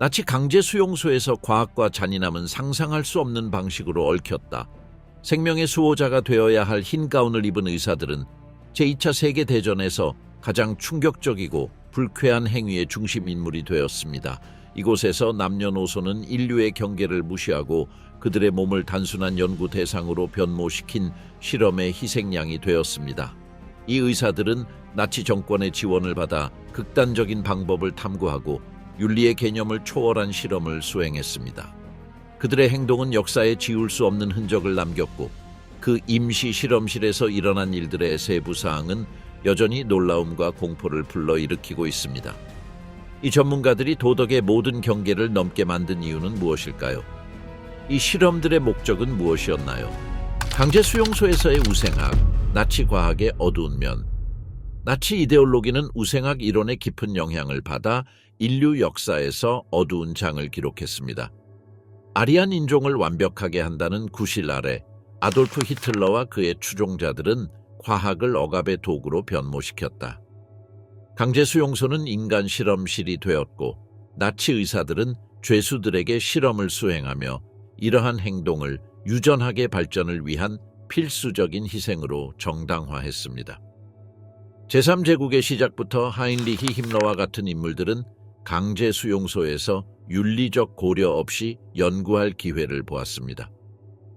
나치 강제 수용소에서 과학과 잔인함은 상상할 수 없는 방식으로 얽혔다. 생명의 수호자가 되어야 할 흰 가운을 입은 의사들은 제2차 세계대전에서 가장 충격적이고 불쾌한 행위의 중심 인물이 되었습니다. 이곳에서 남녀노소는 인류의 경계를 무시하고 그들의 몸을 단순한 연구 대상으로 변모시킨 실험의 희생양이 되었습니다. 이 의사들은 나치 정권의 지원을 받아 극단적인 방법을 탐구하고 윤리의 개념을 초월한 실험을 수행했습니다. 그들의 행동은 역사에 지울 수 없는 흔적을 남겼고 그 임시 실험실에서 일어난 일들의 세부 사항은 여전히 놀라움과 공포를 불러일으키고 있습니다. 이 전문가들이 도덕의 모든 경계를 넘게 만든 이유는 무엇일까요? 이 실험들의 목적은 무엇이었나요? 강제 수용소에서의 우생학, 나치 과학의 어두운 면. 나치 이데올로기는 우생학 이론의 깊은 영향을 받아 인류 역사에서 어두운 장을 기록했습니다. 아리안 인종을 완벽하게 한다는 구실 아래 아돌프 히틀러와 그의 추종자들은 과학을 억압의 도구로 변모시켰다. 강제 수용소는 인간 실험실이 되었고 나치 의사들은 죄수들에게 실험을 수행하며 이러한 행동을 유전학의 발전을 위한 필수적인 희생으로 정당화했습니다. 제3제국의 시작부터 하인리히 힘러와 같은 인물들은 강제 수용소에서 윤리적 고려 없이 연구할 기회를 보았습니다.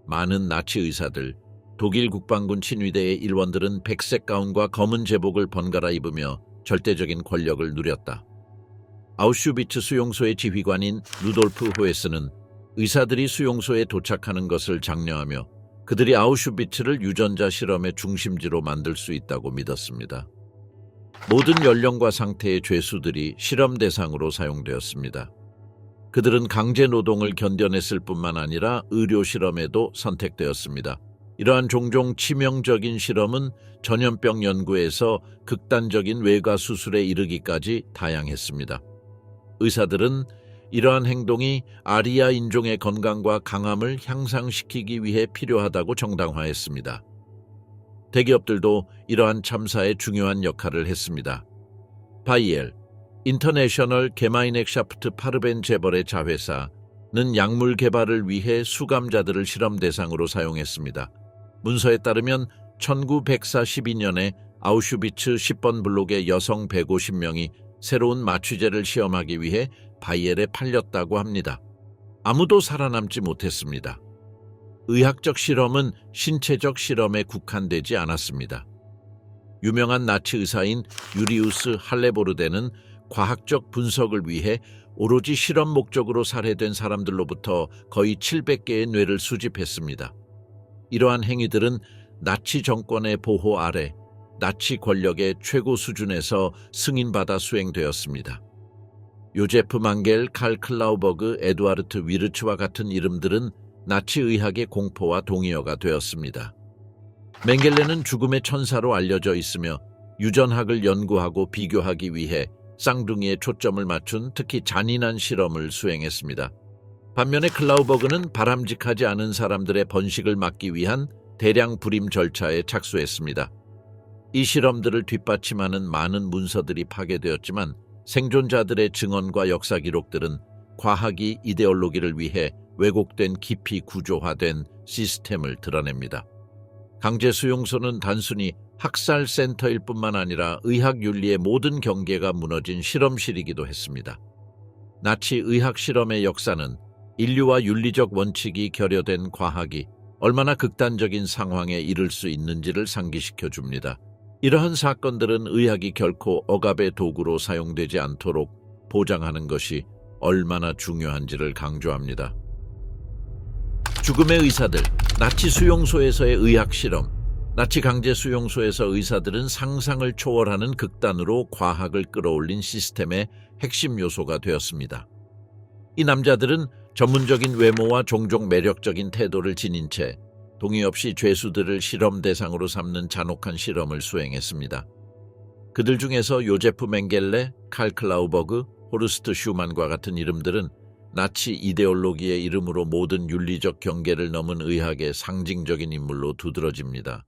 많은 나치 의사들, 독일 국방군 친위대의 일원들은 백색 가운과 검은 제복을 번갈아 입으며 절대적인 권력을 누렸다. 아우슈비츠 수용소의 지휘관인 루돌프 호에스는 의사들이 수용소에 도착하는 것을 장려하며 그들이 아우슈비츠를 유전자 실험의 중심지로 만들 수 있다고 믿었습니다. 모든 연령과 상태의 죄수들이 실험 대상으로 사용되었습니다. 그들은 강제 노동을 견뎌냈을 뿐만 아니라 의료 실험에도 선택되었습니다. 이러한 종종 치명적인 실험은 전염병 연구에서 극단적인 외과 수술에 이르기까지 다양했습니다. 의사들은 이러한 행동이 아리아 인종의 건강과 강함을 향상시키기 위해 필요하다고 정당화했습니다. 대기업들도 이러한 참사에 중요한 역할을 했습니다. 바이엘, 인터내셔널 게마인엑샤프트 파르벤 재벌의 자회사는 약물 개발을 위해 수감자들을 실험 대상으로 사용했습니다. 문서에 따르면 1942년에 아우슈비츠 10번 블록의 여성 150명이 새로운 마취제를 시험하기 위해 바이엘에 팔렸다고 합니다. 아무도 살아남지 못했습니다. 의학적 실험은 신체적 실험에 국한되지 않았습니다. 유명한 나치 의사인 유리우스 할레보르데는 과학적 분석을 위해 오로지 실험 목적으로 살해된 사람들로부터 거의 700개의 뇌를 수집했습니다. 이러한 행위들은 나치 정권의 보호 아래 나치 권력의 최고 수준에서 승인받아 수행되었습니다. 요제프 망겔, 칼 클라우버그, 에두아르트 위르츠와 같은 이름들은 나치 의학의 공포와 동의어가 되었습니다. 맹겔레는 죽음의 천사로 알려져 있으며 유전학을 연구하고 비교하기 위해 쌍둥이에 초점을 맞춘 특히 잔인한 실험을 수행했습니다. 반면에 클라우버그는 바람직하지 않은 사람들의 번식을 막기 위한 대량 불임 절차에 착수했습니다. 이 실험들을 뒷받침하는 많은 문서들이 파괴되었지만 생존자들의 증언과 역사 기록들은 과학이 이데올로기를 위해 왜곡된 깊이 구조화된 시스템을 드러냅니다. 강제 수용소는 단순히 학살센터일 뿐만 아니라 의학윤리의 모든 경계가 무너진 실험실이기도 했습니다. 나치 의학 실험의 역사는 인류와 윤리적 원칙이 결여된 과학이 얼마나 극단적인 상황에 이를 수 있는지를 상기시켜 줍니다. 이러한 사건들은 의학이 결코 억압의 도구로 사용되지 않도록 보장하는 것이 얼마나 중요한지를 강조합니다. 죽음의 의사들, 나치 수용소에서의 의학 실험. 나치 강제 수용소에서 의사들은 상상을 초월하는 극단으로 과학을 끌어올린 시스템의 핵심 요소가 되었습니다. 이 남자들은 전문적인 외모와 종종 매력적인 태도를 지닌 채 동의 없이 죄수들을 실험 대상으로 삼는 잔혹한 실험을 수행했습니다. 그들 중에서 요제프 맹겔레, 칼 클라우버그, 호르스트 슈만과 같은 이름들은 나치 이데올로기의 이름으로 모든 윤리적 경계를 넘은 의학의 상징적인 인물로 두드러집니다.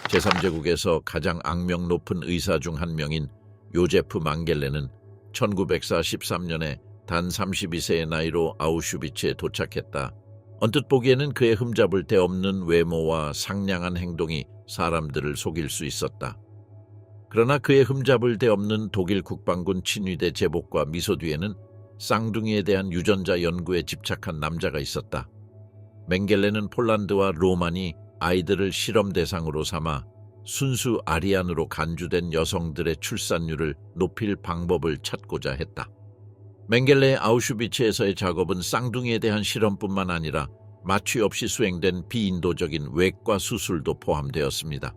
제3제국에서 가장 악명 높은 의사 중 한 명인 요제프 망겔레는 1943년에 단 32세의 나이로 아우슈비츠에 도착했다. 언뜻 보기에는 그의 흠잡을 데 없는 외모와 상냥한 행동이 사람들을 속일 수 있었다. 그러나 그의 흠잡을 데 없는 독일 국방군 친위대 제복과 미소 뒤에는 쌍둥이에 대한 유전자 연구에 집착한 남자가 있었다. 맹겔레는 폴란드와 로만이 아이들을 실험 대상으로 삼아 순수 아리안으로 간주된 여성들의 출산율을 높일 방법을 찾고자 했다. 맹겔레의 아우슈비츠에서의 작업은 쌍둥이에 대한 실험뿐만 아니라 마취 없이 수행된 비인도적인 외과 수술도 포함되었습니다.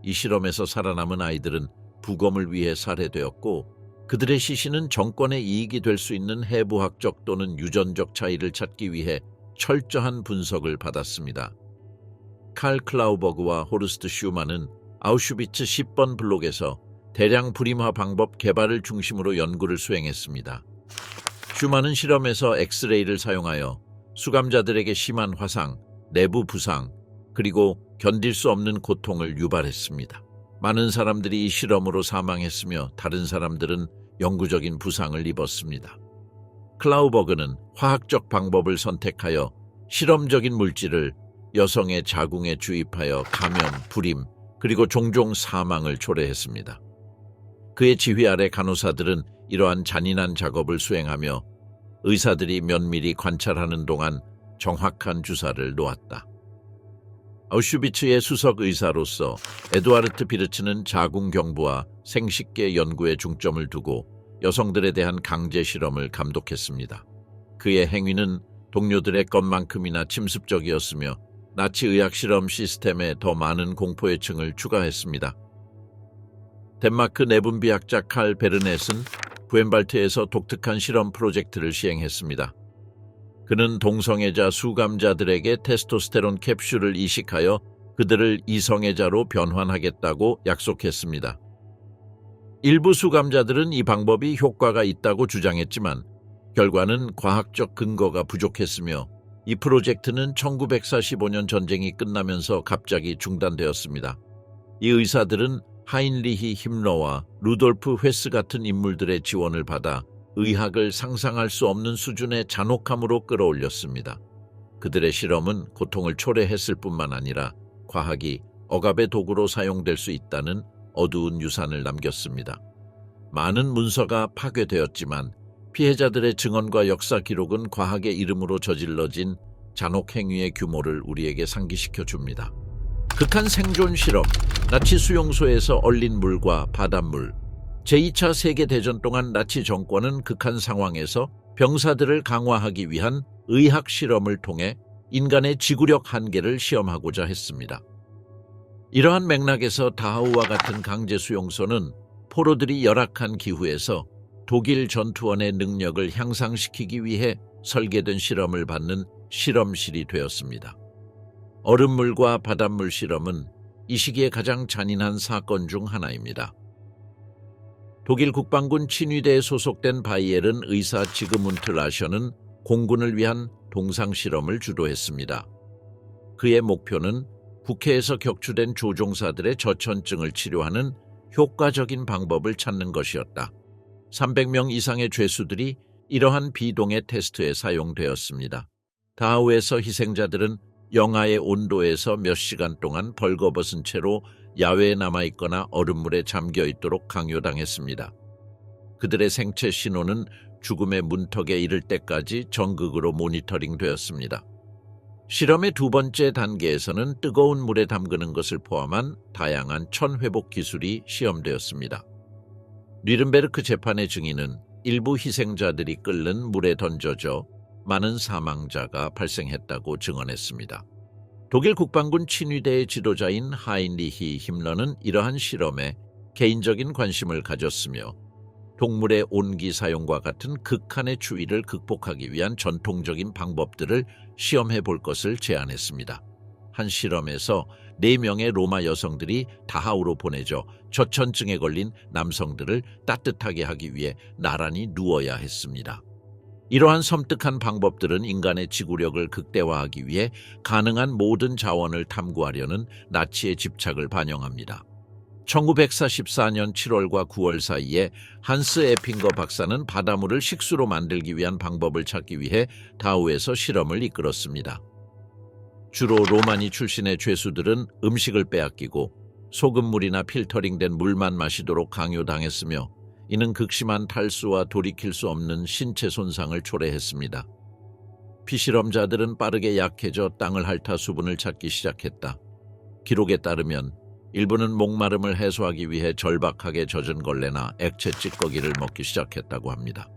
이 실험에서 살아남은 아이들은 부검을 위해 살해되었고 그들의 시신은 정권의 이익이 될 수 있는 해부학적 또는 유전적 차이를 찾기 위해 철저한 분석을 받았습니다. 칼 클라우버그와 호르스트 슈만은 아우슈비츠 10번 블록에서 대량 불임화 방법 개발을 중심으로 연구를 수행했습니다. 슈만은 실험에서 엑스레이를 사용하여 수감자들에게 심한 화상, 내부 부상, 그리고 견딜 수 없는 고통을 유발했습니다. 많은 사람들이 이 실험으로 사망했으며 다른 사람들은 영구적인 부상을 입었습니다. 클라우버그는 화학적 방법을 선택하여 실험적인 물질을 여성의 자궁에 주입하여 감염, 불임, 그리고 종종 사망을 초래했습니다. 그의 지휘 아래 간호사들은 이러한 잔인한 작업을 수행하며 의사들이 면밀히 관찰하는 동안 정확한 주사를 놓았다. 아우슈비츠의 수석 의사로서 에두아르트 비르츠는 자궁 경부와 생식계 연구에 중점을 두고 여성들에 대한 강제 실험을 감독했습니다. 그의 행위는 동료들의 것만큼이나 침습적이었으며 나치 의학 실험 시스템에 더 많은 공포의 층을 추가했습니다. 덴마크 내분비학자 칼 베르넷은 부엔발트에서 독특한 실험 프로젝트를 시행했습니다. 그는 동성애자 수감자들에게 테스토스테론 캡슐을 이식하여 그들을 이성애자로 변환하겠다고 약속했습니다. 일부 수감자들은 이 방법이 효과가 있다고 주장했지만 결과는 과학적 근거가 부족했으며 이 프로젝트는 1945년 전쟁이 끝나면서 갑자기 중단되었습니다. 이 의사들은 하인리히 힘러와 루돌프 회스 같은 인물들의 지원을 받아 의학을 상상할 수 없는 수준의 잔혹함으로 끌어올렸습니다. 그들의 실험은 고통을 초래했을 뿐만 아니라 과학이 억압의 도구로 사용될 수 있다는 어두운 유산을 남겼습니다. 많은 문서가 파괴되었지만 피해자들의 증언과 역사 기록은 과학의 이름으로 저질러진 잔혹 행위의 규모를 우리에게 상기시켜 줍니다. 극한 생존 실험, 나치 수용소에서 얼린 물과 바닷물. 제2차 세계대전 동안 나치 정권은 극한 상황에서 병사들을 강화하기 위한 의학 실험을 통해 인간의 지구력 한계를 시험하고자 했습니다. 이러한 맥락에서 다하우와 같은 강제 수용소는 포로들이 열악한 기후에서 독일 전투원의 능력을 향상시키기 위해 설계된 실험을 받는 실험실이 되었습니다. 얼음물과 바닷물 실험은 이 시기에 가장 잔인한 사건 중 하나입니다. 독일 국방군 친위대에 소속된 바이에른 의사 지그문트 라셔는 공군을 위한 동상 실험을 주도했습니다. 그의 목표는 국해에서 격추된 조종사들의 저천증을 치료하는 효과적인 방법을 찾는 것이었다. 300명 이상의 죄수들이 이러한 비동의 테스트에 사용되었습니다. 다하우에서 희생자들은 영하의 온도에서 몇 시간 동안 벌거벗은 채로 야외에 남아있거나 얼음물에 잠겨있도록 강요당했습니다. 그들의 생체 신호는 죽음의 문턱에 이를 때까지 전극으로 모니터링되었습니다. 실험의 두 번째 단계에서는 뜨거운 물에 담그는 것을 포함한 다양한 천회복 기술이 시험되었습니다. 뉘른베르크 재판의 증인은 일부 희생자들이 끓는 물에 던져져 많은 사망자가 발생했다고 증언했습니다. 독일 국방군 친위대의 지도자인 하인리히 힘러는 이러한 실험에 개인적인 관심을 가졌으며 동물의 온기 사용과 같은 극한의 추위를 극복하기 위한 전통적인 방법들을 시험해 볼 것을 제안했습니다. 한 실험에서 4명의 로마 여성들이 다하우로 보내져 저천증에 걸린 남성들을 따뜻하게 하기 위해 나란히 누워야 했습니다. 이러한 섬뜩한 방법들은 인간의 지구력을 극대화하기 위해 가능한 모든 자원을 탐구하려는 나치의 집착을 반영합니다. 1944년 7월과 9월 사이에 한스 에핑거 박사는 바닷물을 식수로 만들기 위한 방법을 찾기 위해 다우에서 실험을 이끌었습니다. 주로 로마니 출신의 죄수들은 음식을 빼앗기고 소금물이나 필터링된 물만 마시도록 강요당했으며 이는 극심한 탈수와 돌이킬 수 없는 신체 손상을 초래했습니다. 피실험자들은 빠르게 약해져 땅을 핥아 수분을 찾기 시작했다. 기록에 따르면 일부는 목마름을 해소하기 위해 절박하게 젖은 걸레나 액체 찌꺼기를 먹기 시작했다고 합니다.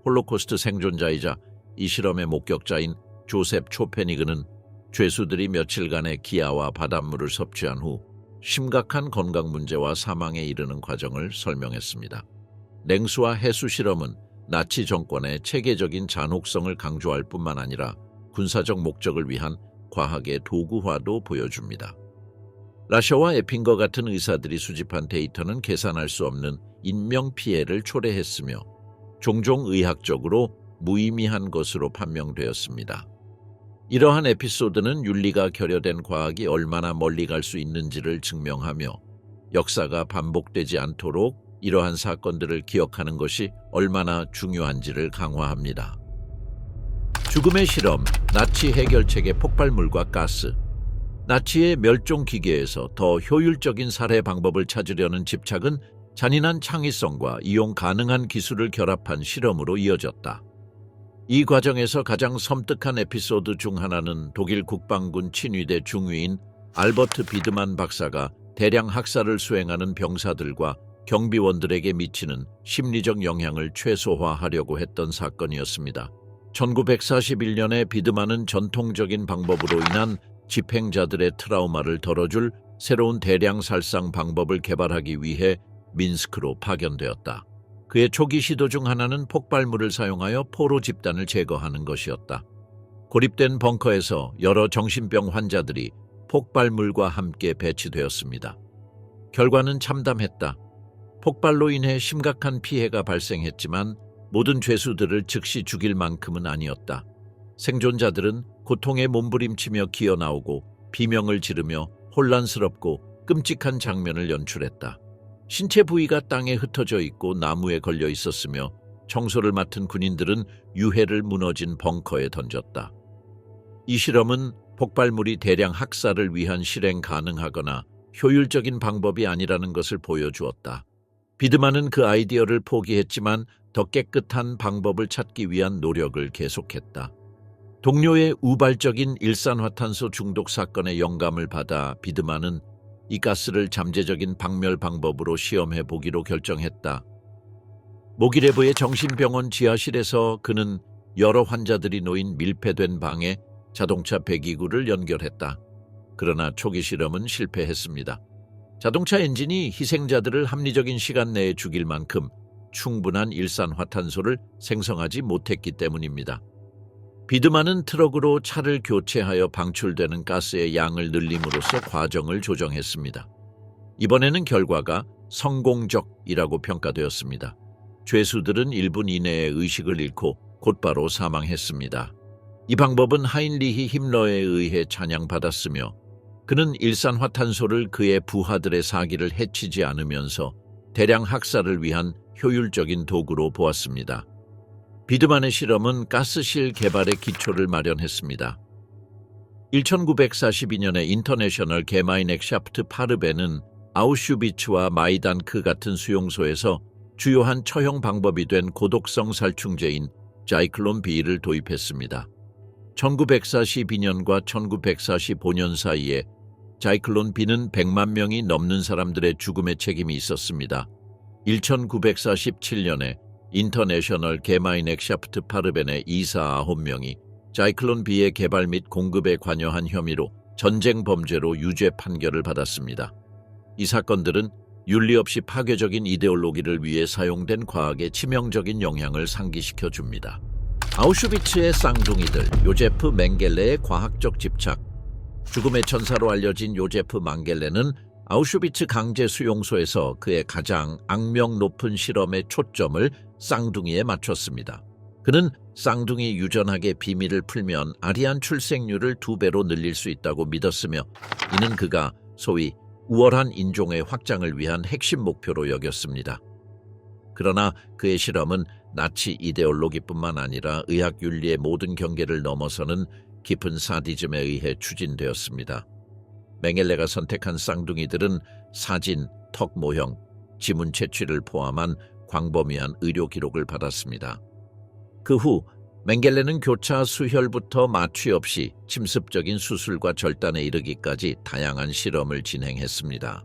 홀로코스트 생존자이자 이 실험의 목격자인 조셉 초페니그는 죄수들이 며칠간의 기아와 바닷물을 섭취한 후 심각한 건강 문제와 사망에 이르는 과정을 설명했습니다. 냉수와 해수 실험은 나치 정권의 체계적인 잔혹성을 강조할 뿐만 아니라 군사적 목적을 위한 과학의 도구화도 보여줍니다. 라셔와 에핑거 같은 의사들이 수집한 데이터는 계산할 수 없는 인명피해를 초래했으며 종종 의학적으로 무의미한 것으로 판명되었습니다. 이러한 에피소드는 윤리가 결여된 과학이 얼마나 멀리 갈 수 있는지를 증명하며 역사가 반복되지 않도록 이러한 사건들을 기억하는 것이 얼마나 중요한지를 강화합니다. 죽음의 실험, 나치 해결책의 폭발물과 가스. 나치의 멸종 기계에서 더 효율적인 살해 방법을 찾으려는 집착은 잔인한 창의성과 이용 가능한 기술을 결합한 실험으로 이어졌다. 이 과정에서 가장 섬뜩한 에피소드 중 하나는 독일 국방군 친위대 중위인 알버트 비드만 박사가 대량 학살을 수행하는 병사들과 경비원들에게 미치는 심리적 영향을 최소화하려고 했던 사건이었습니다. 1941년에 비드만은 전통적인 방법으로 인한 집행자들의 트라우마를 덜어줄 새로운 대량 살상 방법을 개발하기 위해 민스크로 파견되었다. 그의 초기 시도 중 하나는 폭발물을 사용하여 포로 집단을 제거하는 것이었다. 고립된 벙커에서 여러 정신병 환자들이 폭발물과 함께 배치되었습니다. 결과는 참담했다. 폭발로 인해 심각한 피해가 발생했지만 모든 죄수들을 즉시 죽일 만큼은 아니었다. 생존자들은 고통에 몸부림치며 기어나오고 비명을 지르며 혼란스럽고 끔찍한 장면을 연출했다. 신체 부위가 땅에 흩어져 있고 나무에 걸려 있었으며 청소를 맡은 군인들은 유해를 무너진 벙커에 던졌다. 이 실험은 폭발물이 대량 학살을 위한 실행 가능하거나 효율적인 방법이 아니라는 것을 보여주었다. 비드만은 그 아이디어를 포기했지만 더 깨끗한 방법을 찾기 위한 노력을 계속했다. 동료의 우발적인 일산화탄소 중독 사건에 영감을 받아 비드만은 이 가스를 잠재적인 박멸 방법으로 시험해 보기로 결정했다. 모기레브의 정신병원 지하실에서 그는 여러 환자들이 놓인 밀폐된 방에 자동차 배기구를 연결했다. 그러나 초기 실험은 실패했습니다. 자동차 엔진이 희생자들을 합리적인 시간 내에 죽일 만큼 충분한 일산화탄소를 생성하지 못했기 때문입니다. 비드만은 트럭으로 차를 교체하여 방출되는 가스의 양을 늘림으로써 과정을 조정했습니다. 이번에는 결과가 성공적이라고 평가되었습니다. 죄수들은 1분 이내에 의식을 잃고 곧바로 사망했습니다. 이 방법은 하인리히 힘러에 의해 찬양받았으며 그는 일산화탄소를 그의 부하들의 사기를 해치지 않으면서 대량 학살을 위한 효율적인 도구로 보았습니다. 비드만의 실험은 가스실 개발의 기초를 마련했습니다. 1942년에 인터내셔널 게마인엑샤프트 파르베는 아우슈비츠와 마이단크 같은 수용소에서 주요한 처형 방법이 된 고독성 살충제인 자이클론 B를 도입했습니다. 1942년과 1945년 사이에 자이클론 B는 100만 명이 넘는 사람들의 죽음에 책임이 있었습니다. 1947년에 인터내셔널 게마인엑샤프트 파르벤의 이사 9명이 자이클론 B의 개발 및 공급에 관여한 혐의로 전쟁 범죄로 유죄 판결을 받았습니다. 이 사건들은 윤리 없이 파괴적인 이데올로기를 위해 사용된 과학에 치명적인 영향을 상기시켜 줍니다. 아우슈비츠의 쌍둥이들 요제프 맹겔레의 과학적 집착. 죽음의 천사로 알려진 요제프 맹겔레는 아우슈비츠 강제 수용소에서 그의 가장 악명 높은 실험의 초점을 쌍둥이에 맞췄습니다. 그는 쌍둥이 유전학의 비밀을 풀면 아리안 출생률을 2배로 늘릴 수 있다고 믿었으며 이는 그가 소위 우월한 인종의 확장을 위한 핵심 목표로 여겼습니다. 그러나 그의 실험은 나치 이데올로기뿐만 아니라 의학 윤리의 모든 경계를 넘어서는 깊은 사디즘에 의해 추진되었습니다. 맹겔레가 선택한 쌍둥이들은 사진, 턱 모형, 지문 채취를 포함한 광범위한 의료 기록을 받았습니다. 그 후 맹겔레는 교차 수혈부터 마취 없이 침습적인 수술과 절단에 이르기까지 다양한 실험을 진행했습니다.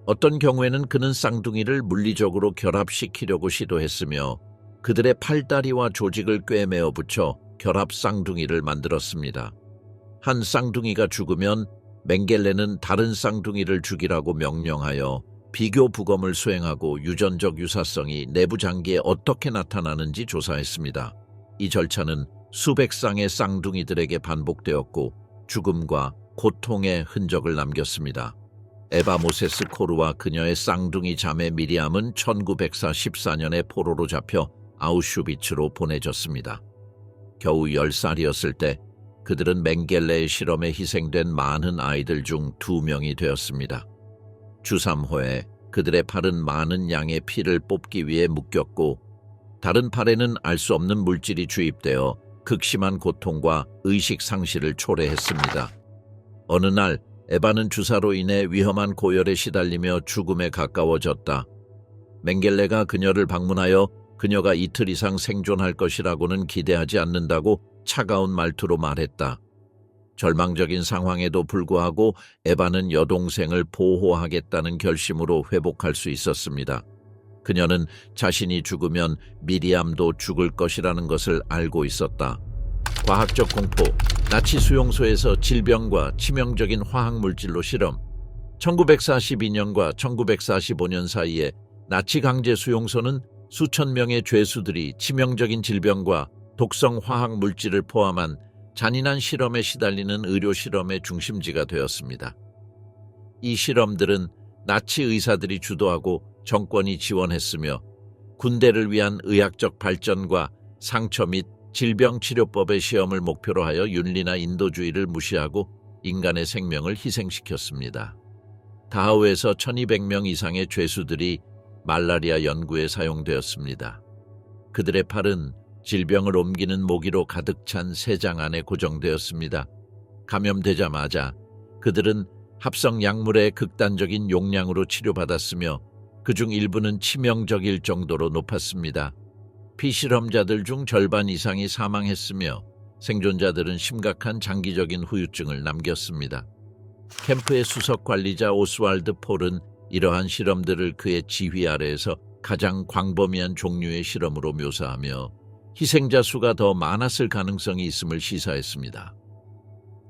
어떤 경우에는 그는 쌍둥이를 물리적으로 결합시키려고 시도했으며 그들의 팔다리와 조직을 꿰매어 붙여 결합 쌍둥이를 만들었습니다. 한 쌍둥이가 죽으면 맹겔레는 다른 쌍둥이를 죽이라고 명령하여 비교 부검을 수행하고 유전적 유사성이 내부 장기에 어떻게 나타나는지 조사했습니다. 이 절차는 수백 쌍의 쌍둥이들에게 반복되었고 죽음과 고통의 흔적을 남겼습니다. 에바 모세스 코르와 그녀의 쌍둥이 자매 미리암은 1944년에 포로로 잡혀 아우슈비츠로 보내졌습니다. 겨우 10살이었을 때 그들은 맹겔레의 실험에 희생된 많은 아이들 중 2명이 되었습니다. 주 3호에 그들의 팔은 많은 양의 피를 뽑기 위해 묶였고 다른 팔에는 알 수 없는 물질이 주입되어 극심한 고통과 의식 상실을 초래했습니다. 어느 날 에바는 주사로 인해 위험한 고열에 시달리며 죽음에 가까워졌다. 맹겔레가 그녀를 방문하여 그녀가 이틀 이상 생존할 것이라고는 기대하지 않는다고 차가운 말투로 말했다. 절망적인 상황에도 불구하고 에바는 여동생을 보호하겠다는 결심으로 회복할 수 있었습니다. 그녀는 자신이 죽으면 미리암도 죽을 것이라는 것을 알고 있었다. 과학적 공포, 나치 수용소에서 질병과 치명적인 화학물질로 실험. 1942년과 1945년 사이에 나치 강제 수용소는 수천 명의 죄수들이 치명적인 질병과 독성 화학물질을 포함한 잔인한 실험에 시달리는 의료 실험의 중심지가 되었습니다. 이 실험들은 나치 의사들이 주도하고 정권이 지원했으며 군대를 위한 의학적 발전과 상처 및 질병치료법의 시험을 목표로 하여 윤리나 인도주의를 무시하고 인간의 생명을 희생시켰습니다. 다하우에서 1200명 이상의 죄수들이 말라리아 연구에 사용되었습니다. 그들의 팔은 질병을 옮기는 모기로 가득 찬 세장 안에 고정되었습니다. 감염되자마자 그들은 합성 약물의 극단적인 용량으로 치료받았으며 그중 일부는 치명적일 정도로 높았습니다. 피실험자들 중 절반 이상이 사망했으며 생존자들은 심각한 장기적인 후유증을 남겼습니다. 캠프의 수석 관리자 오스왈드 폴은 이러한 실험들을 그의 지휘 아래에서 가장 광범위한 종류의 실험으로 묘사하며 희생자 수가 더 많았을 가능성이 있음을 시사했습니다.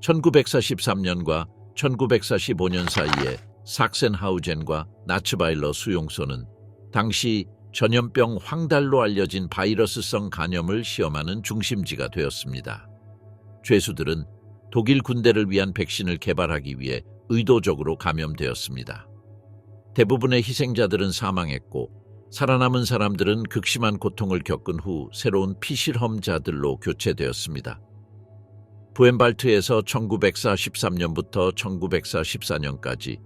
1943년과 1945년 사이에 삭센하우젠과 나츠바일러 수용소는 당시 전염병 황달로 알려진 바이러스성 간염을 시험하는 중심지가 되었습니다. 죄수들은 독일 군대를 위한 백신을 개발하기 위해 의도적으로 감염되었습니다. 대부분의 희생자들은 사망했고 살아남은 사람들은 극심한 고통을 겪은 후 새로운 피실험자들로 교체되었습니다. 부엔발트에서 1943년부터 1944년까지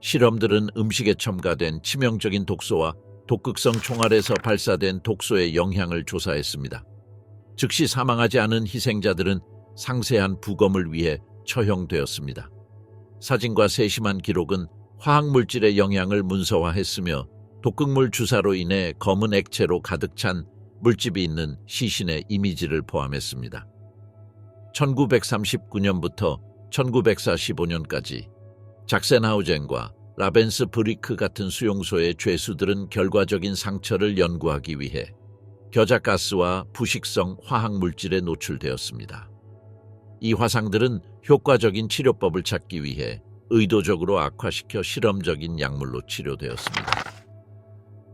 실험들은 음식에 첨가된 치명적인 독소와 독극성 총알에서 발사된 독소의 영향을 조사했습니다. 즉시 사망하지 않은 희생자들은 상세한 부검을 위해 처형되었습니다. 사진과 세심한 기록은 화학물질의 영향을 문서화했으며 독극물 주사로 인해 검은 액체로 가득 찬 물집이 있는 시신의 이미지를 포함했습니다. 1939년부터 1945년까지 작센하우젠과 라벤스브리크 같은 수용소의 죄수들은 결과적인 상처를 연구하기 위해 겨자가스와 부식성 화학물질에 노출되었습니다. 이 화상들은 효과적인 치료법을 찾기 위해 의도적으로 악화시켜 실험적인 약물로 치료되었습니다.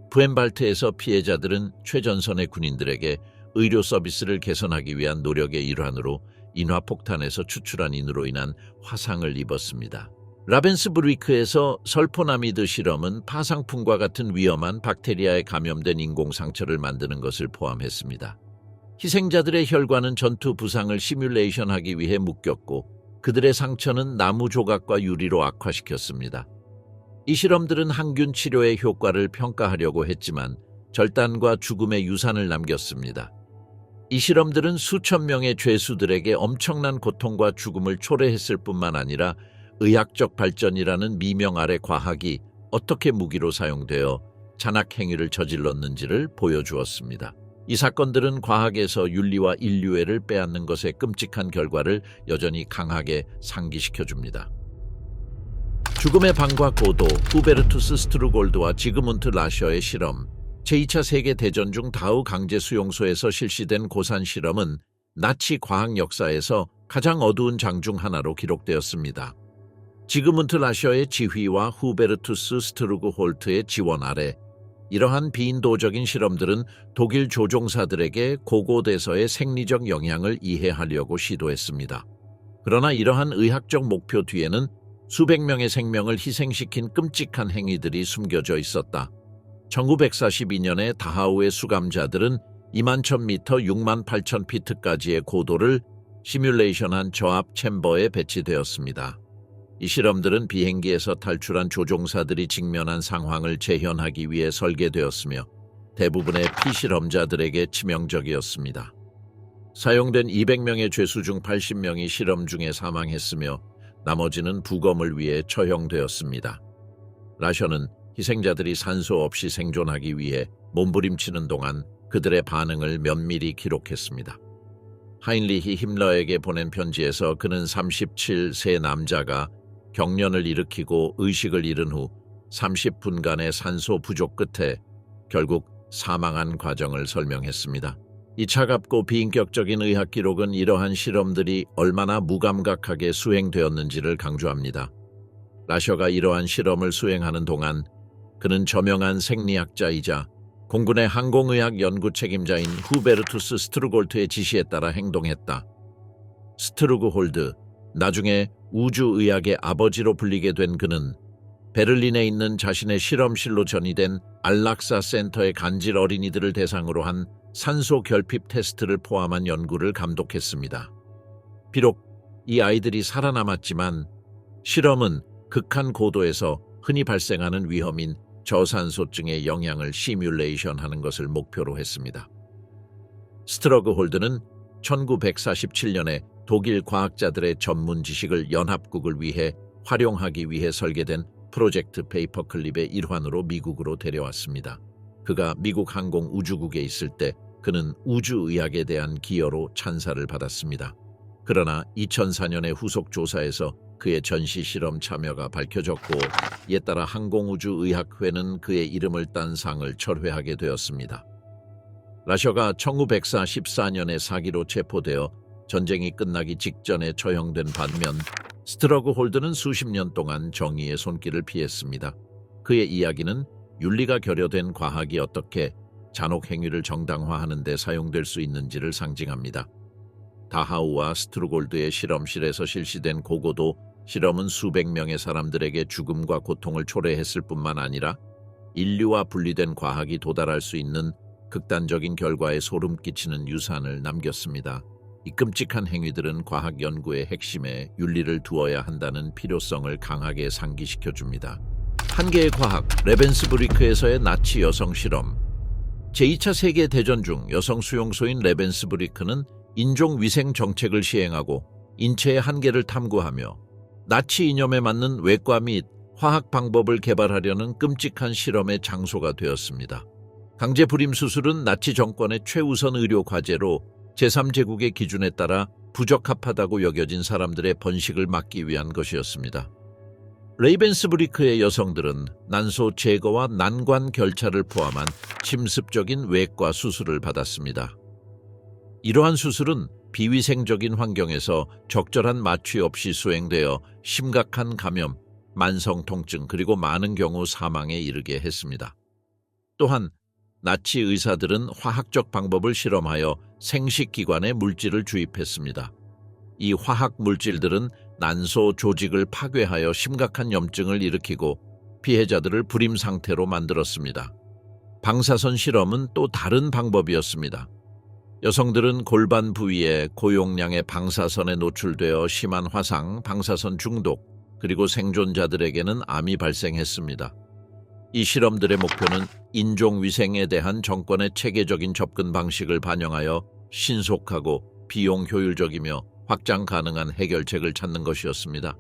부엔발트에서 피해자들은 최전선의 군인들에게 의료 서비스를 개선하기 위한 노력의 일환으로 인화폭탄에서 추출한 인으로 인한 화상을 입었습니다. 라벤스브리크에서 설포나미드 실험은 파상풍과 같은 위험한 박테리아에 감염된 인공상처를 만드는 것을 포함했습니다. 희생자들의 혈관은 전투 부상을 시뮬레이션하기 위해 묶였고 그들의 상처는 나무 조각과 유리로 악화시켰습니다. 이 실험들은 항균 치료의 효과를 평가하려고 했지만 절단과 죽음의 유산을 남겼습니다. 이 실험들은 수천 명의 죄수들에게 엄청난 고통과 죽음을 초래했을 뿐만 아니라 의학적 발전이라는 미명 아래 과학이 어떻게 무기로 사용되어 잔악 행위를 저질렀는지를 보여주었습니다. 이 사건들은 과학에서 윤리와 인류애를 빼앗는 것의 끔찍한 결과를 여전히 강하게 상기시켜줍니다. 죽음의 방과 고도, 후베르투스 스트루골드와 지그문트 라셔의 실험. 제2차 세계대전 중 다우 강제 수용소에서 실시된 고산 실험은 나치 과학 역사에서 가장 어두운 장 중 하나로 기록되었습니다. 지그문트 라셔의 지휘와 후베르투스 스트루그홀트의 지원 아래 이러한 비인도적인 실험들은 독일 조종사들에게 고고대서의 생리적 영향을 이해하려고 시도했습니다. 그러나 이러한 의학적 목표 뒤에는 수백 명의 생명을 희생시킨 끔찍한 행위들이 숨겨져 있었다. 1942년에 다하우의 수감자들은 21,000m 68,000피트까지의 고도를 시뮬레이션한 저압 챔버에 배치되었습니다. 이 실험들은 비행기에서 탈출한 조종사들이 직면한 상황을 재현하기 위해 설계되었으며 대부분의 피실험자들에게 치명적이었습니다. 사용된 200명의 죄수 중 80명이 실험 중에 사망했으며 나머지는 부검을 위해 처형되었습니다. 라셔는 희생자들이 산소 없이 생존하기 위해 몸부림치는 동안 그들의 반응을 면밀히 기록했습니다. 하인리히 힘러에게 보낸 편지에서 그는 37세 남자가 경련을 일으키고 의식을 잃은 후 30분간의 산소 부족 끝에 결국 사망한 과정을 설명했습니다. 이 차갑고 비인격적인 의학 기록은 이러한 실험들이 얼마나 무감각하게 수행되었는지를 강조합니다. 라셔가 이러한 실험을 수행하는 동안 그는 저명한 생리학자이자 공군의 항공의학 연구 책임자인 후베르투스 스트루골트의 지시에 따라 행동했다. 스트루그홀드, 나중에 우주의학의 아버지로 불리게 된 그는 베를린에 있는 자신의 실험실로 전이된 안락사 센터의 간질 어린이들을 대상으로 한 산소 결핍 테스트를 포함한 연구를 감독했습니다. 비록 이 아이들이 살아남았지만 실험은 극한 고도에서 흔히 발생하는 위험인 저산소증의 영향을 시뮬레이션하는 것을 목표로 했습니다. 스트러그홀드는 1947년에 독일 과학자들의 전문 지식을 연합국을 위해 활용하기 위해 설계된 프로젝트 페이퍼클립의 일환으로 미국으로 데려왔습니다. 그가 미국 항공우주국에 있을 때 그는 우주의학에 대한 기여로 찬사를 받았습니다. 그러나 2004년의 후속 조사에서 그의 전시 실험 참여가 밝혀졌고 이에 따라 항공우주의학회는 그의 이름을 딴 상을 철회하게 되었습니다. 라셔가 1914년에 사기로 체포되어 전쟁이 끝나기 직전에 처형된 반면 스트러그홀드는 수십 년 동안 정의의 손길을 피했습니다. 그의 이야기는 윤리가 결여된 과학이 어떻게 잔혹 행위를 정당화하는 데 사용될 수 있는지를 상징합니다. 다하우와 스트루골드의 실험실에서 실시된 고고도 실험은 수백 명의 사람들에게 죽음과 고통을 초래했을 뿐만 아니라 인류와 분리된 과학이 도달할 수 있는 극단적인 결과에 소름 끼치는 유산을 남겼습니다. 이 끔찍한 행위들은 과학 연구의 핵심에 윤리를 두어야 한다는 필요성을 강하게 상기시켜줍니다. 한 개의 과학, 레벤스브리크에서의 나치 여성 실험. 제2차 세계대전 중 여성 수용소인 레벤스브리크는 인종위생 정책을 시행하고 인체의 한계를 탐구하며 나치 이념에 맞는 외과 및 화학 방법을 개발하려는 끔찍한 실험의 장소가 되었습니다. 강제불임 수술은 나치 정권의 최우선 의료 과제로 제3제국의 기준에 따라 부적합하다고 여겨진 사람들의 번식을 막기 위한 것이었습니다. 레이벤스브리크의 여성들은 난소 제거와 난관 결차를 포함한 침습적인 외과 수술을 받았습니다. 이러한 수술은 비위생적인 환경에서 적절한 마취 없이 수행되어 심각한 감염, 만성 통증 그리고 많은 경우 사망에 이르게 했습니다. 또한 나치 의사들은 화학적 방법을 실험하여 생식기관에 물질을 주입했습니다. 이 화학 물질들은 난소 조직을 파괴하여 심각한 염증을 일으키고 피해자들을 불임 상태로 만들었습니다. 방사선 실험은 또 다른 방법이었습니다. 여성들은 골반 부위에 고용량의 방사선에 노출되어 심한 화상, 방사선 중독, 그리고 생존자들에게는 암이 발생했습니다. 이 실험들의 목표는 인종위생에 대한 정권의 체계적인 접근 방식을 반영하여 신속하고 비용 효율적이며 확장 가능한 해결책을 찾는 것이었습니다.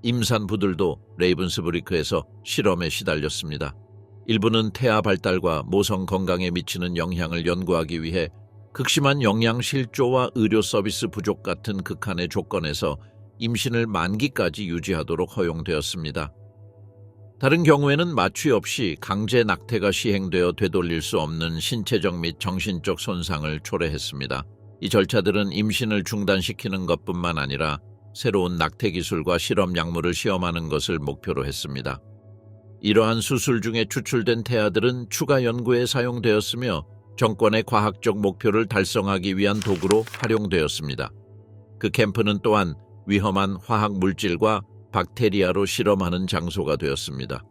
임산부들도 레이븐스부리크에서 실험에 시달렸습니다. 일부는 태아 발달과 모성 건강에 미치는 영향을 연구하기 위해 극심한 영양 실조와 의료 서비스 부족 같은 극한의 조건에서 임신을 만기까지 유지하도록 허용되었습니다. 다른 경우에는 마취 없이 강제 낙태가 시행되어 되돌릴 수 없는 신체적 및 정신적 손상을 초래했습니다. 이 절차들은 임신을 중단시키는 것뿐만 아니라 새로운 낙태 기술과 실험 약물을 시험하는 것을 목표로 했습니다. 이러한 수술 중에 추출된 태아들은 추가 연구에 사용되었으며 정권의 과학적 목표를 달성하기 위한 도구로 활용되었습니다. 그 캠프는 또한 위험한 화학 물질과 박테리아로 실험하는 장소가 되었습니다.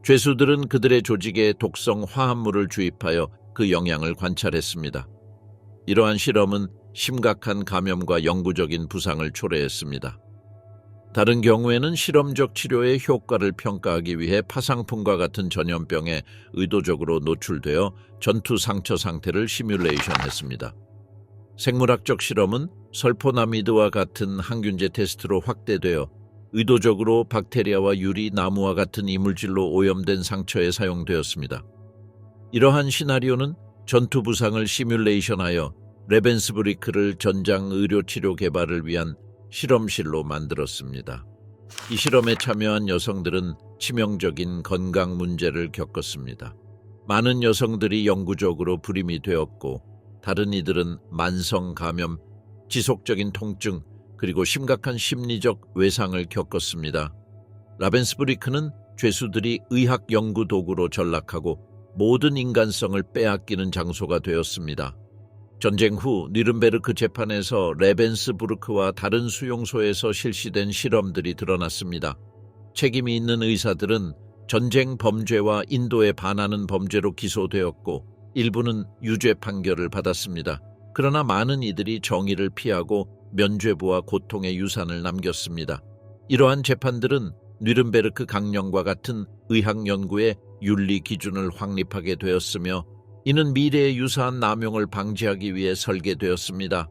죄수들은 그들의 조직에 독성 화합물을 주입하여 그 영향을 관찰했습니다. 이러한 실험은 심각한 감염과 영구적인 부상을 초래했습니다. 다른 경우에는 실험적 치료의 효과를 평가하기 위해 파상풍과 같은 전염병에 의도적으로 노출되어 전투 상처 상태를 시뮬레이션했습니다. 생물학적 실험은 설포나미드와 같은 항균제 테스트로 확대되어 의도적으로 박테리아와 유리, 나무와 같은 이물질로 오염된 상처에 사용되었습니다. 이러한 시나리오는 전투 부상을 시뮬레이션하여 레벤스부리크를 전장 의료치료 개발을 위한 실험실로 만들었습니다. 이 실험에 참여한 여성들은 치명적인 건강 문제를 겪었습니다. 많은 여성들이 영구적으로 불임이 되었고 다른 이들은 만성 감염, 지속적인 통증, 그리고 심각한 심리적 외상을 겪었습니다. 라벤스부리크는 죄수들이 의학 연구 도구로 전락하고 모든 인간성을 빼앗기는 장소가 되었습니다. 전쟁 후 뉘른베르크 재판에서 레벤스부르크와 다른 수용소에서 실시된 실험들이 드러났습니다. 책임이 있는 의사들은 전쟁 범죄와 인도에 반하는 범죄로 기소되었고 일부는 유죄 판결을 받았습니다. 그러나 많은 이들이 정의를 피하고 면죄부와 고통의 유산을 남겼습니다. 이러한 재판들은 뉘른베르크 강령과 같은 의학 연구의 윤리 기준을 확립하게 되었으며 이는 미래의 유사한 남용을 방지하기 위해 설계되었습니다.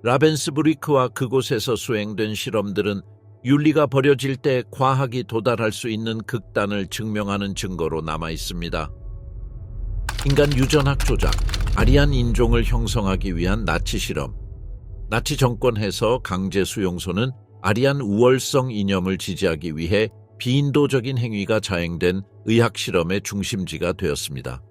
라벤스부리크와 그곳에서 수행된 실험들은 윤리가 버려질 때 과학이 도달할 수 있는 극단을 증명하는 증거로 남아 있습니다. 인간 유전학 조작, 아리안 인종을 형성하기 위한 나치 실험. 나치 정권에서 강제 수용소는 아리안 우월성 이념을 지지하기 위해 비인도적인 행위가 자행된 의학 실험의 중심지가 되었습니다.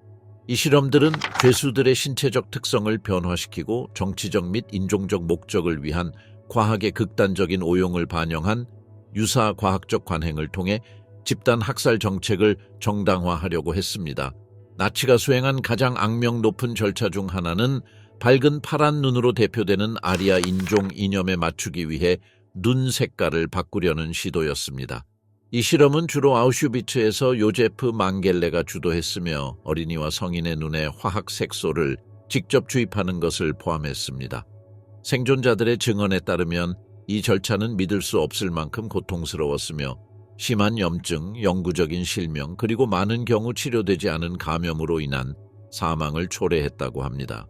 이 실험들은 죄수들의 신체적 특성을 변화시키고 정치적 및 인종적 목적을 위한 과학의 극단적인 오용을 반영한 유사 과학적 관행을 통해 집단 학살 정책을 정당화하려고 했습니다. 나치가 수행한 가장 악명 높은 절차 중 하나는 밝은 파란 눈으로 대표되는 아리아 인종 이념에 맞추기 위해 눈 색깔을 바꾸려는 시도였습니다. 이 실험은 주로 아우슈비츠에서 요제프 망겔레가 주도했으며 어린이와 성인의 눈에 화학 색소를 직접 주입하는 것을 포함했습니다. 생존자들의 증언에 따르면 이 절차는 믿을 수 없을 만큼 고통스러웠으며 심한 염증, 영구적인 실명, 그리고 많은 경우 치료되지 않은 감염으로 인한 사망을 초래했다고 합니다.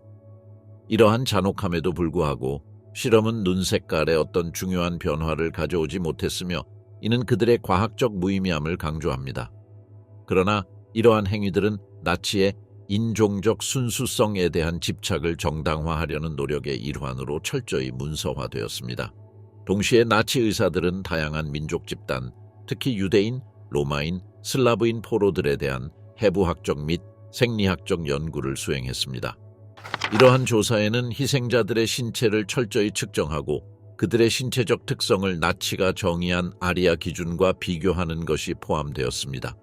이러한 잔혹함에도 불구하고 실험은 눈 색깔에 어떤 중요한 변화를 가져오지 못했으며 이는 그들의 과학적 무의미함을 강조합니다. 그러나 이러한 행위들은 나치의 인종적 순수성에 대한 집착을 정당화하려는 노력의 일환으로 철저히 문서화되었습니다. 동시에 나치 의사들은 다양한 민족 집단, 특히 유대인, 로마인, 슬라브인 포로들에 대한 해부학적 및 생리학적 연구를 수행했습니다. 이러한 조사에는 희생자들의 신체를 철저히 측정하고 그들의 신체적 특성을 나치가 정의한 아리아 기준과 비교하는 것이 포함되었습니다.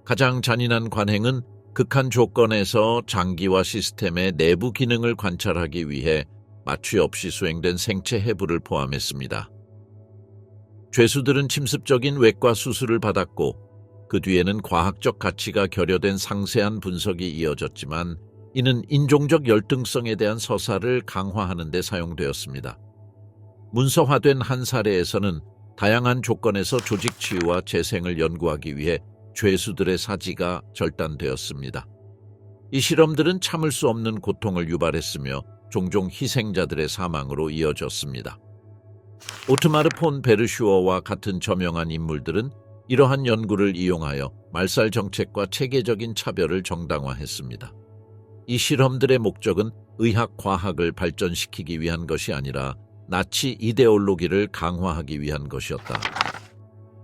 가장 잔인한 관행은 극한 조건에서 장기와 시스템의 내부 기능을 관찰하기 위해 마취 없이 수행된 생체 해부를 포함했습니다. 죄수들은 침습적인 외과 수술을 받았고 그 뒤에는 과학적 가치가 결여된 상세한 분석이 이어졌지만 이는 인종적 열등성에 대한 서사를 강화하는 데 사용되었습니다. 문서화된 한 사례에서는 다양한 조건에서 조직 치유와 재생을 연구하기 위해 죄수들의 사지가 절단되었습니다. 이 실험들은 참을 수 없는 고통을 유발했으며 종종 희생자들의 사망으로 이어졌습니다. 오트마르 폰 베르슈어와 같은 저명한 인물들은 이러한 연구를 이용하여 말살 정책과 체계적인 차별을 정당화했습니다. 이 실험들의 목적은 의학 과학을 발전시키기 위한 것이 아니라 나치 이데올로기를 강화하기 위한 것이었다.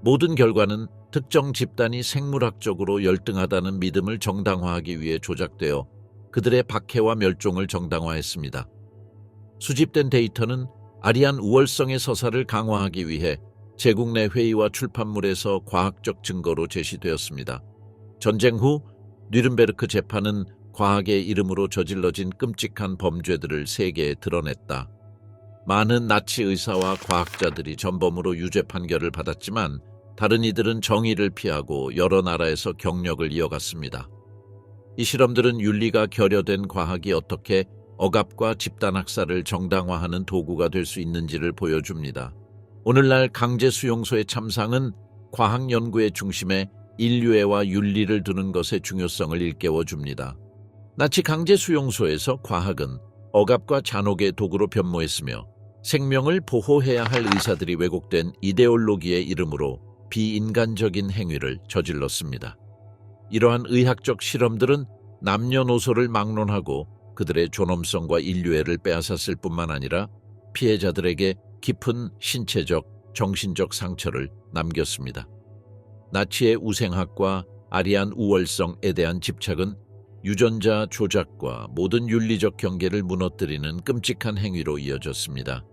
모든 결과는 특정 집단이 생물학적으로 열등하다는 믿음을 정당화하기 위해 조작되어 그들의 박해와 멸종을 정당화했습니다. 수집된 데이터는 아리안 우월성의 서사를 강화하기 위해 제국 내 회의와 출판물에서 과학적 증거로 제시되었습니다. 전쟁 후 뉘른베르크 재판은 과학의 이름으로 저질러진 끔찍한 범죄들을 세계에 드러냈다. 많은 나치 의사와 과학자들이 전범으로 유죄 판결을 받았지만 다른 이들은 정의를 피하고 여러 나라에서 경력을 이어갔습니다. 이 실험들은 윤리가 결여된 과학이 어떻게 억압과 집단학살을 정당화하는 도구가 될 수 있는지를 보여줍니다. 오늘날 강제 수용소의 참상은 과학 연구의 중심에 인류애와 윤리를 두는 것의 중요성을 일깨워줍니다. 나치 강제 수용소에서 과학은 억압과 잔혹의 도구로 변모했으며 생명을 보호해야 할 의사들이 왜곡된 이데올로기의 이름으로 비인간적인 행위를 저질렀습니다. 이러한 의학적 실험들은 남녀노소를 막론하고 그들의 존엄성과 인류애를 빼앗았을 뿐만 아니라 피해자들에게 깊은 신체적, 정신적 상처를 남겼습니다. 나치의 우생학과 아리안 우월성에 대한 집착은 유전자 조작과 모든 윤리적 경계를 무너뜨리는 끔찍한 행위로 이어졌습니다.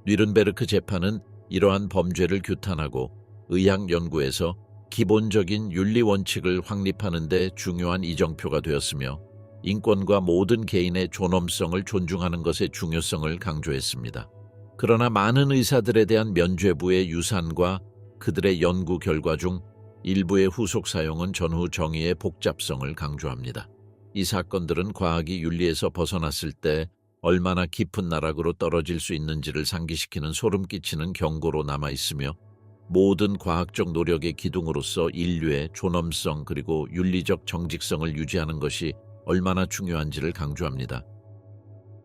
뉘른베르크 재판은 이러한 범죄를 규탄하고 의학 연구에서 기본적인 윤리 원칙을 확립하는 데 중요한 이정표가 되었으며 인권과 모든 개인의 존엄성을 존중하는 것의 중요성을 강조했습니다. 그러나 많은 의사들에 대한 면죄부의 유산과 그들의 연구 결과 중 일부의 후속 사용은 전후 정의의 복잡성을 강조합니다. 이 사건들은 과학이 윤리에서 벗어났을 때 얼마나 깊은 나락으로 떨어질 수 있는지를 상기시키는 소름 끼치는 경고로 남아있으며 모든 과학적 노력의 기둥으로서 인류의 존엄성 그리고 윤리적 정직성을 유지하는 것이 얼마나 중요한지를 강조합니다.